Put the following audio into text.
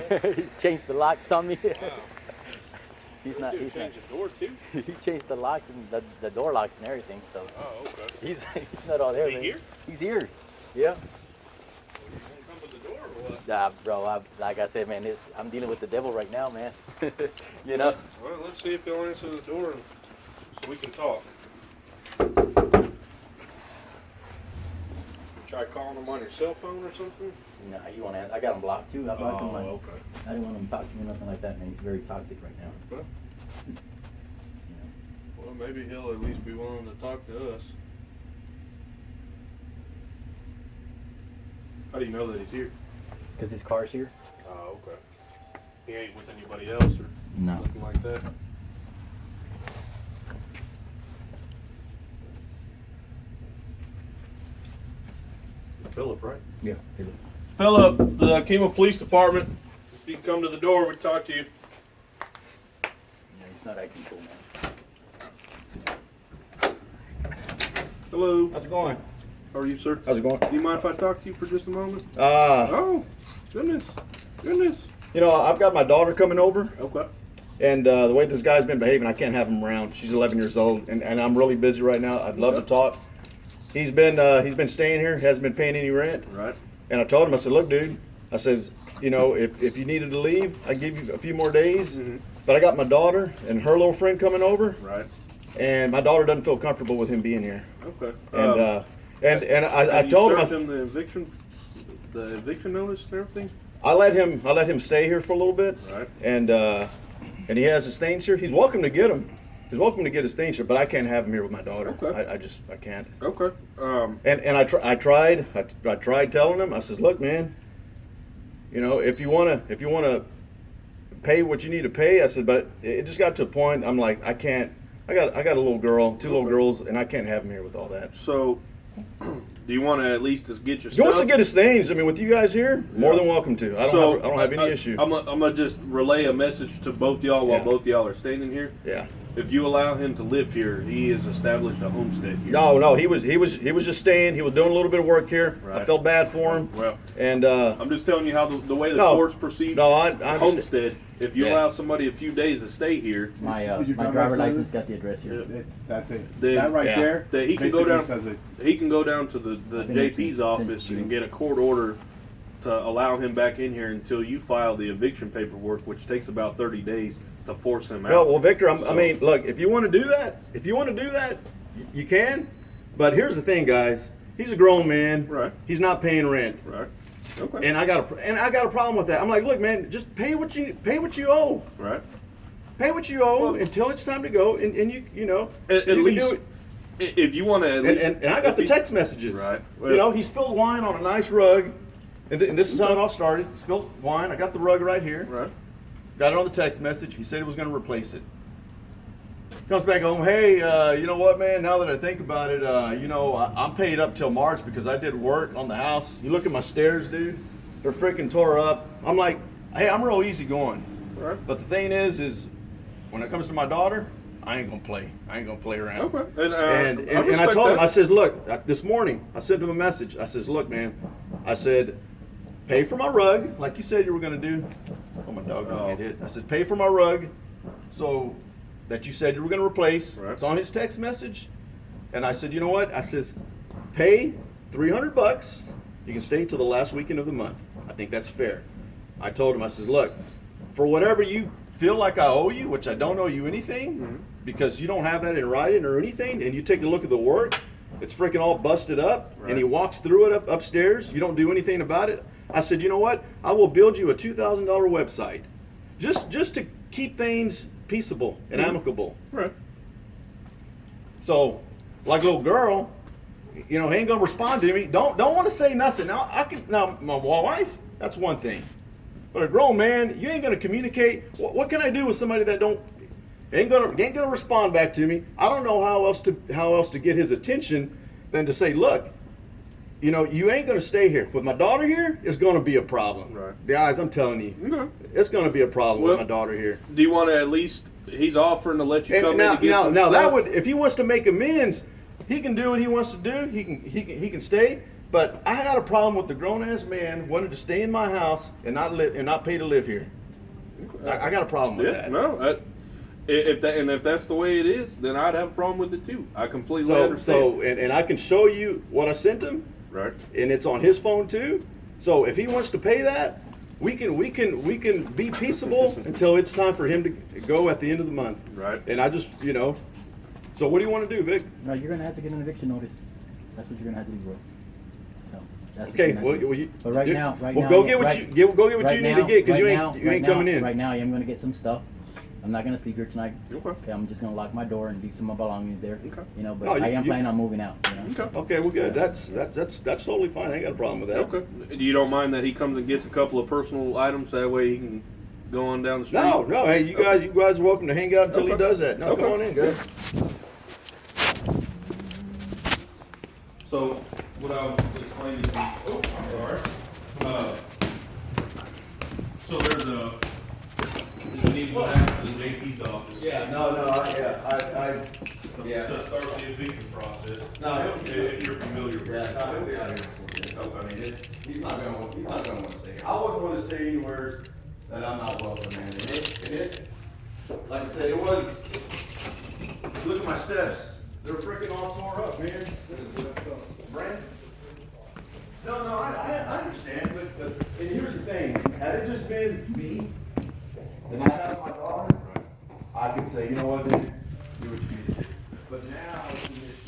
He's changed the locks on me. Wow. He's not. Changed the door too. He changed the locks and the door locks and everything. So Oh, okay. he's not all there. Is he man. here? He's here. Yeah. You gonna come to the door or what? Nah, bro. Like I said, man, I'm dealing with the devil right now, man. You know. Well, let's see if he'll answer the door so we can talk. Try calling him on your cell phone or something? Nah, you want to? I got him blocked too. I blocked him. okay. I didn't want him to talk to me or nothing like that, man. He's very toxic right now. Well, You know. well, maybe he'll at least be willing to talk to us. How do you know that he's here? Cause his car's here. Oh, okay. He ain't with anybody else or No. nothing like that? Philip, right? Yeah. Philip, the Kima Police Department. If you can come to the door, we talk to you. Yeah, he's not acting cool, man. Hello. How's it going? How are you, sir? How's it going? Do you mind if I talk to you for just a moment? Uh, Oh, goodness. Goodness. you know, I've got my daughter coming over, Okay. and the way this guy's been behaving, I can't have him around. She's 11 years old, and I'm really busy right now. I'd love to talk. He's been staying here, hasn't been paying any rent, Right. and I told him, I said, look, dude, I says, you know, if you needed to leave, I give you a few more days, Mhm. but I got my daughter and her little friend coming over, Right. and my daughter doesn't feel comfortable with him being here, Okay. and I have you told served him, him the eviction notice and everything? I let him stay here for a little bit, Right. and he has his things here. He's welcome to get them. He's welcome to get his things here, but I can't have him here with my daughter. Okay. I can't. Okay. And I tried telling him. I says, look, man, you know, if you wanna pay what you need to pay, I said, but it just got to a point. I'm like, I can't. I got a little girl, two little girls, and I can't have him here with all that. So, do you want to at least just get your He stuff? wants to get his things. I mean, with you guys here, more Yeah. than welcome to. I don't have any issue. I'm gonna just relay a message to both y'all while Yeah. both y'all are standing here. Yeah. If you allow him to live here, he has established a homestead here. No, he was just staying. He was doing a little bit of work here. I Right. felt bad for him. Well, And I'm just telling you how the way the No. courts proceed. no, I understand. Homestead. If you Yeah. allow somebody a few days to stay here, My Did your my driver's driver license? license got the address here. Yeah. That's it. Then- That right Yeah. there. that he can go basically down. says it. He can go down to the I think JP's it's office in and get a court order to allow him back in here until you file the eviction paperwork, which takes about 30 days to force him out. Well, Victor, I So- mean, look, if you want to do that, you can. But here's the thing, guys. He's a grown man. Right. He's not paying rent, Right. Okay. and I got a problem with that. I'm like, look, man, just pay what you owe. Right. Pay what you owe Well- until it's time to go, and you know. At you can least, do it. if you want to, at least, And I got the text messages. Right. You know, he spilled wine on a nice rug, and this is how it all started. Spilled wine. I got the rug right here. Right. Got it on the text message. He said he was going to replace it. Comes back home. Hey, you know what, man? Now that I think about it, you know, I'm paid up till March because I did work on the house. You look at my stairs, dude. They're freaking tore up. I'm like, hey, I'm real easy going. Right. But the thing is when it comes to my daughter, I ain't gonna play. I ain't gonna play around. Okay. And, And I respect told him, that. I says, look, this morning I sent him a message. I says, look, man, I said, pay for my rug, like you said you were gonna do. Oh, my dog gonna get hit. I said, pay for my rug, so that you said you were gonna replace. Right. It's on his text message. And I said, you know what? I says, pay $300. You can stay till the last weekend of the month. I think that's fair. I told him, I says, look, for whatever you feel like I owe you, which I don't owe you anything, because you don't have that in writing or anything, and you take a look at the work, it's freaking all busted up, Right. and he walks through it upstairs, you don't do anything about it. I said, you know what? I will build you a $2,000 website, just to keep things peaceable and amicable. Right. So, like a little girl, you know, he ain't gonna respond to me. Don't want to say nothing. Now my wife, that's one thing. But a grown man, you ain't gonna communicate. What can I do with somebody that ain't gonna respond back to me? I don't know how else to get his attention than to say, look, you know, you ain't gonna stay here. With my daughter here, it's gonna be a problem. Right. Guys, I'm telling you, Okay. it's gonna be a problem Well, with my daughter here. Do you want to at least? He's offering to let you And come now, in to get now some that stuff. would, if he wants to make amends, he can do what he wants to do. He can stay. But I got a problem with the grown-ass man wanting to stay in my house and not pay to live here. I got a problem with Yeah, that. no. If that's the way it is, then I'd have a problem with it too. I completely understand. And I can show you what I sent him, Right. and it's on his phone too. So if he wants to pay that, we can be peaceable until it's time for him to go at the end of the month. Right. And I just, you know. So what do you want to do, Vic? No, you're gonna have to get an eviction notice. That's what you're gonna have to do, bro. So that's Okay. what Well, you're gonna have to do. But right now, go get what you need to get because you ain't coming in. Right now, I'm gonna get some stuff. I'm not gonna sleep here tonight. Okay. I'm just gonna lock my door and leave some of my belongings there. Okay. You know, but No, I am planning on moving out. You know? Okay. Okay, well, good. That's totally fine. I ain't got a problem with that. Okay. You don't mind that he comes and gets a couple of personal items, that way he can go on down the street? No. Hey, you guys are welcome to hang out until he Okay. does that. No, Okay. come on in, guys. So, what I was explaining to you, oh, I'm sorry. So there's you need to go down to the JP's office. To start the eviction process. No, If you're familiar with it. he'll be out here. I mean, he's not gonna want to stay here. I wouldn't want to stay anywhere that I'm not welcome, man. And it, like I said, it was. Look at my steps. They're freaking all tore up, man. Brand. No, I understand, but and here's the thing. Had it just been me, and I have my daughter, I could say, you know what, dude, do what you need to do. But now it's an issue.